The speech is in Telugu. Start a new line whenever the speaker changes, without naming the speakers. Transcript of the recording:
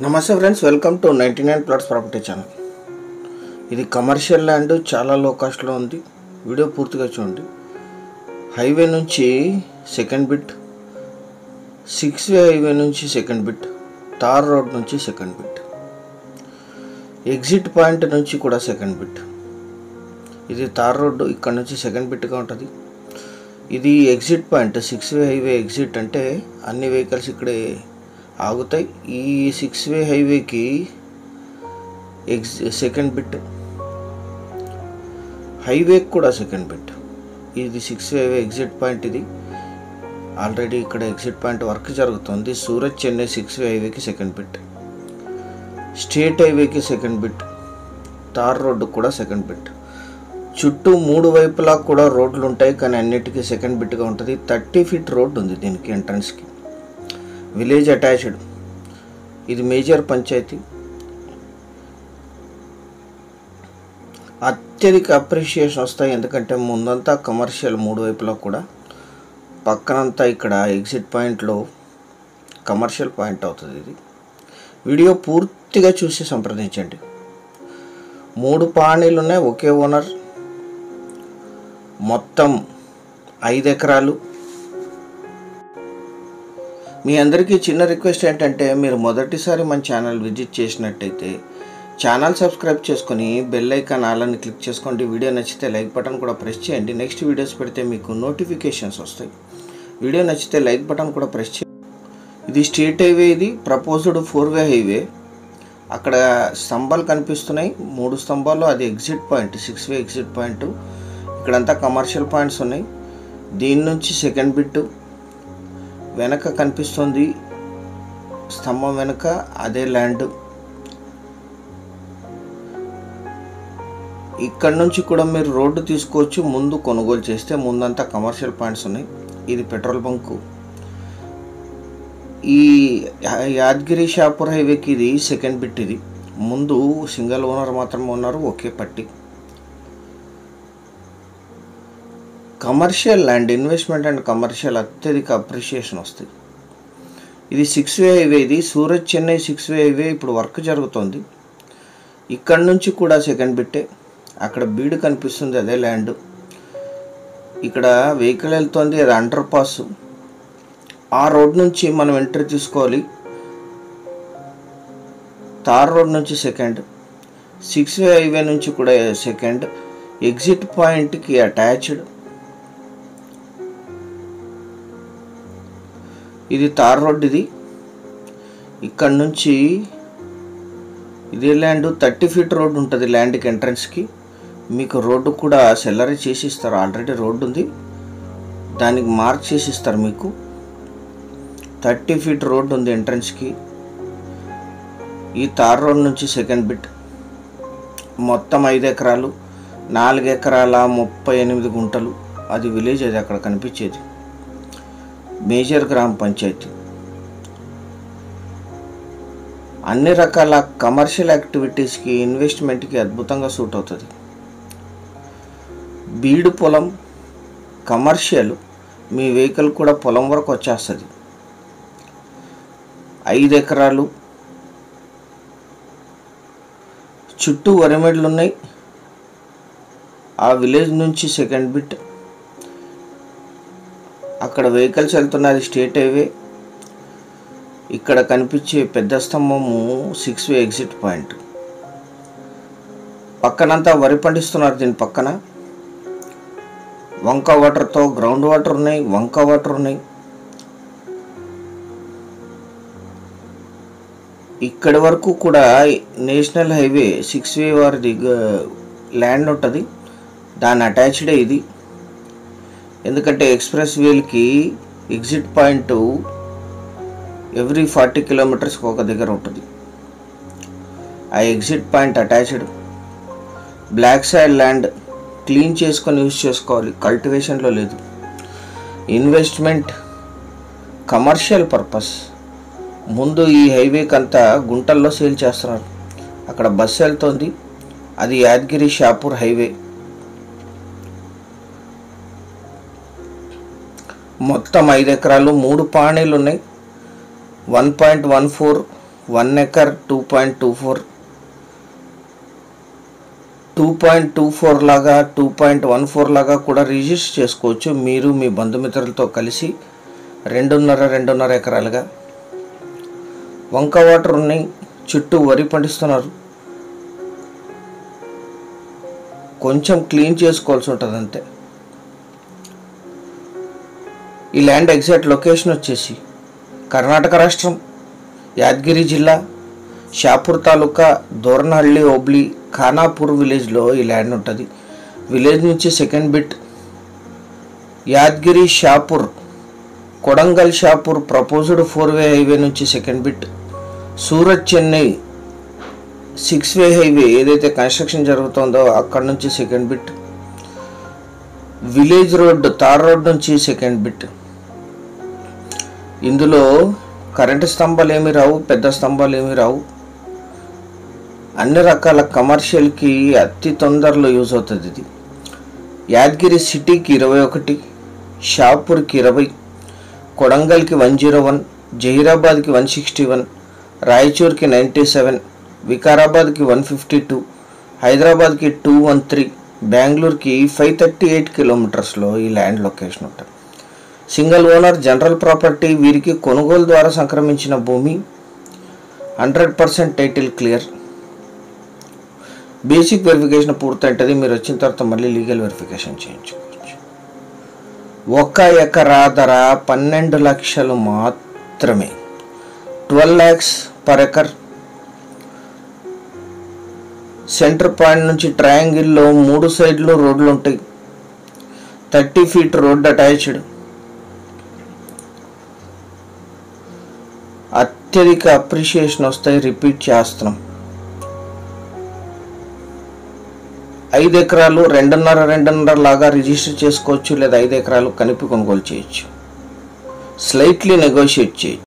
నమస్తే friends, welcome to 99 plots property channel. ఇది కమర్షియల్ ల్యాండ్, చాలా లో కాస్ట్లో ఉంది. వీడియో పూర్తిగా చూడండి. హైవే నుంచి సెకండ్ బిట్, 6 వే హైవే నుంచి సెకండ్ బిట్, తార్ రోడ్ నుంచి సెకండ్ బిట్, ఎగ్జిట్ పాయింట్ నుంచి కూడా సెకండ్ బిట్. ఇది తార్ రోడ్డు, ఇక్కడ నుంచి సెకండ్ బిట్గా ఉంటుంది. ఇది exit point, 6 way highway exit అంటే అన్ని వెహికల్స్ ఇక్కడే ఆగుతాయి. ఈ 6 వే హైవేకి సెకండ్ బిట్, హైవేకి కూడా సెకండ్ బిట్. ఇది 6 వే హైవే ఎగ్జిట్ పాయింట్. ఇది ఆల్రెడీ ఇక్కడ ఎగ్జిట్ పాయింట్ వర్క్ జరుగుతుంది. సూరత్ చెన్నై 6 వే హైవేకి సెకండ్ బిట్, స్టేట్ హైవేకి సెకండ్ బిట్, తార్ రోడ్డు కూడా సెకండ్ బిట్. చుట్టూ 3 వైపులా కూడా రోడ్లు ఉంటాయి, కానీ అన్నిటికీ సెకండ్ బిట్గా ఉంటుంది. 30 ఫీట్ రోడ్డు ఉంది దీనికి ఎంట్రన్స్కి. Village attached. ఇది మేజర్ పంచాయతీ. అత్యధిక అప్రిషియేషన్ వస్తాయి, ఎందుకంటే ముందంతా కమర్షియల్ 3 వైపులా కూడా. పక్కనంతా ఇక్కడ ఎగ్జిట్ పాయింట్లో కమర్షియల్ పాయింట్ అవుతుంది. ఇది వీడియో పూర్తిగా చూసి సంప్రదించండి. 3 పానీలు ఉన్నాయి, ఒకే ఓనర్, మొత్తం 5 ఎకరాలు. మీ అందరికీ చిన్న రిక్వెస్ట్ ఏంటంటే, మీరు మొదటిసారి మన ఛానల్ విజిట్ చేసినట్టయితే ఛానల్ సబ్స్క్రైబ్ చేసుకొని బెల్ ఐకాన్ ఆలని క్లిక్ చేసుకోండి. వీడియో నచ్చితే లైక్ బటన్ కూడా ప్రెస్ చేయండి. నెక్స్ట్ వీడియోస్ పెడితే మీకు నోటిఫికేషన్స్ వస్తాయి. వీడియో నచ్చితే లైక్ బటన్ కూడా ప్రెస్ చేయండి. ఇది స్టేట్ హైవే. ఇది ప్రపోజ్డ్ 4 వే హైవే. అక్కడ స్తంభాలు కనిపిస్తున్నాయి, 3 స్తంభాలు. అది ఎగ్జిట్ పాయింట్, 6 వే ఎగ్జిట్ పాయింట్. ఇక్కడంతా కమర్షియల్ పాయింట్స్ ఉన్నాయి. దీని నుంచి సెకండ్ బిట్. వెనక కనిపిస్తుంది స్తంభం వెనక అదే ల్యాండ్. ఇక్కడ నుంచి కూడా మీరు రోడ్డు తీసుకోవచ్చు ముందు కొనుగోలు చేస్తే. ముందంతా కమర్షియల్ పాయింట్స్ ఉన్నాయి. ఇది పెట్రోల్ బంకు. ఈ యాదగిరి షాపూర్ హైవేకి ఇది సెకండ్ బిట్. ఇది ముందు సింగిల్ ఓనర్ మాత్రమే ఉన్నారు, ఒకే పట్టి. Commercial land, investment and commercial అత్యధిక అప్రిషియేషన్ వస్తుంది. ఇది 6 వే హైవే. ఇది సూరత్ చెన్నై 6 వే హైవే. ఇప్పుడు వర్క్ జరుగుతుంది. ఇక్కడ నుంచి కూడా సెకండ్ బిట్టే. అక్కడ బీడు కనిపిస్తుంది, అదే ల్యాండ్. ఇక్కడ వెహికల్ వెళ్తుంది, అది అండర్ పాస్. ఆ రోడ్ నుంచి మనం ఎంట్రీ తీసుకోవాలి. తార్ రోడ్ నుంచి సెకండ్, 6 వే హైవే నుంచి కూడా సెకండ్, ఎగ్జిట్ పాయింట్కి అటాచ్డ్. ఇది తార్ రోడ్. ఇది ఇక్కడ నుంచి ఇదే ల్యాండ్. 30 ఫీట్ రోడ్డు ఉంటుంది ల్యాండ్కి ఎంట్రన్స్కి. మీకు రోడ్డు కూడా సెల్లరీ చేసి ఇస్తారు. ఆల్రెడీ రోడ్డు ఉంది, దానికి మార్క్ చేసి ఇస్తారు మీకు. 30 ఫీట్ రోడ్డు ఉంది ఎంట్రన్స్కి. ఈ తార్ రోడ్ నుంచి సెకండ్ బిట్. మొత్తం 5 ఎకరాలు, 4 ఎకరాల 38 గుంటలు. అది విలేజ్, అది అక్కడ కనిపించేది మేజర్ గ్రామ పంచాయతీ. అన్ని రకాల కమర్షియల్ యాక్టివిటీస్కి, ఇన్వెస్ట్మెంట్కి అద్భుతంగా సూట్ అవుతుంది. బీడు పొలం, కమర్షియల్, మీ వెహికల్ కూడా పొలం వరకు వచ్చేస్తుంది. 5 ఎకరాలు, చుట్టూ వరిమెడ్లు ఉన్నాయి. ఆ విలేజ్ నుంచి సెకండ్ బిట్. అక్కడ వెహికల్స్ వెళ్తున్నది స్టేట్ హైవే. ఇక్కడ కనిపించే పెద్ద స్తంభము 6 వే ఎగ్జిట్ పాయింట్. పక్కనంతా వరి పండిస్తున్నారు. దీని పక్కన వంక వాటర్తో గ్రౌండ్ వాటర్ ఉన్నాయి, వంక వాటర్ ఉన్నాయి. ఇక్కడి వరకు కూడా నేషనల్ హైవే 6 వే వారిది ల్యాండ్ ఉంటుంది, దాని అటాచ్డే ఇది. ఎందుకంటే ఎక్స్ప్రెస్ వేలకి ఎగ్జిట్ పాయింట్ ఎవ్రీ 40 కిలోమీటర్స్కి ఒక దగ్గర ఉంటుంది. ఆ exit point attached. Black side land, clean చేసుకొని యూజ్ చేసుకోవాలి, కల్టివేషన్లో లేదు. Investment, commercial purpose. ముందు ఈ హైవేకి అంతా గుంటల్లో సేల్ చేస్తున్నారు. అక్కడ బస్సు వెళ్తుంది, అది యాదగిరి షాపూర్ హైవే. మొత్తం 5 ఎకరాలు, 3 పానీలు ఉన్నాయి. 1.14 1 ఎకర్ 2.24 లాగా 2.14 లాగా కూడా రిజిస్టర్ చేసుకోవచ్చు. మీరు మీ బంధుమిత్రులతో కలిసి 2.5 ఎకరాలుగా. వంక వాటర్ ఉన్నాయి, చుట్టూ వరి పండిస్తున్నారు. కొంచెం క్లీన్ చేసుకోవాల్సి ఉంటుంది అంతే. ఈ ల్యాండ్ ఎగ్జాక్ట్ లొకేషన్ వచ్చేసి కర్ణాటక రాష్ట్రం, యాదగిరి జిల్లా, షాపూర్ తాలూకా, దోర్నహళ్ళి ఓబ్లీ, ఖానాపూర్ విలేజ్లో ఈ ల్యాండ్ ఉంటుంది. విలేజ్ నుంచి second bit Yadagiri Shapur, Kodangal Shapur proposed 4-వే హైవే నుంచి సెకండ్ బిట్, సూరత్ చెన్నై 6-వే హైవే ఏదైతే కన్స్ట్రక్షన్ జరుగుతుందో అక్కడ నుంచి second bit, village road tar road నుంచి సెకండ్ బిట్. ఇందులో కరెంటు స్తంభాలు ఏమీ రావు, పెద్ద స్తంభాలు ఏమీ రావు. అన్ని రకాల కమర్షియల్కి అతి తొందరలో యూజ్ అవుతుంది ఇది. యాదగిరి సిటీకి 21, షాపూర్కి 20, కొడంగల్కి 101, జహీరాబాద్కి 161, రాయచూర్కి 97, వికారాబాద్కి 152, హైదరాబాద్కి 213, బెంగళూరుకి 538 కిలోమీటర్స్లో ఈ ల్యాండ్ లొకేషన్ ఉంటుంది. Single owner, general property. వీరికి కొనుగోలు ద్వారా సంక్రమించిన భూమి, 100% టైటిల్ క్లియర్. బేసిక్ వెరిఫికేషన్ పూర్తయింటుంది. మీరు వచ్చిన తర్వాత మళ్ళీ లీగల్ వెరిఫికేషన్ చేయించుకోవచ్చు. 1 ఎకరా ధర 12 లక్షలు మాత్రమే, 12 lakhs per acre. Centre point నుంచి ట్రయాంగిల్లో 3 సైడ్లు రోడ్లు ఉంటాయి. 30 feet రోడ్ అటాచ్డ్. అత్యధిక అప్రిషియేషన్ వస్తాయి. రిపీట్ చేస్తున్నాం. 5 ఎకరాలు 2.5 లాగా రిజిస్టర్ చేసుకోవచ్చు, లేదా 5 ఎకరాలు కలిపి కొనుగోలు చేయొచ్చు. స్లైట్లీ నెగోషియేట్ చేయొచ్చు.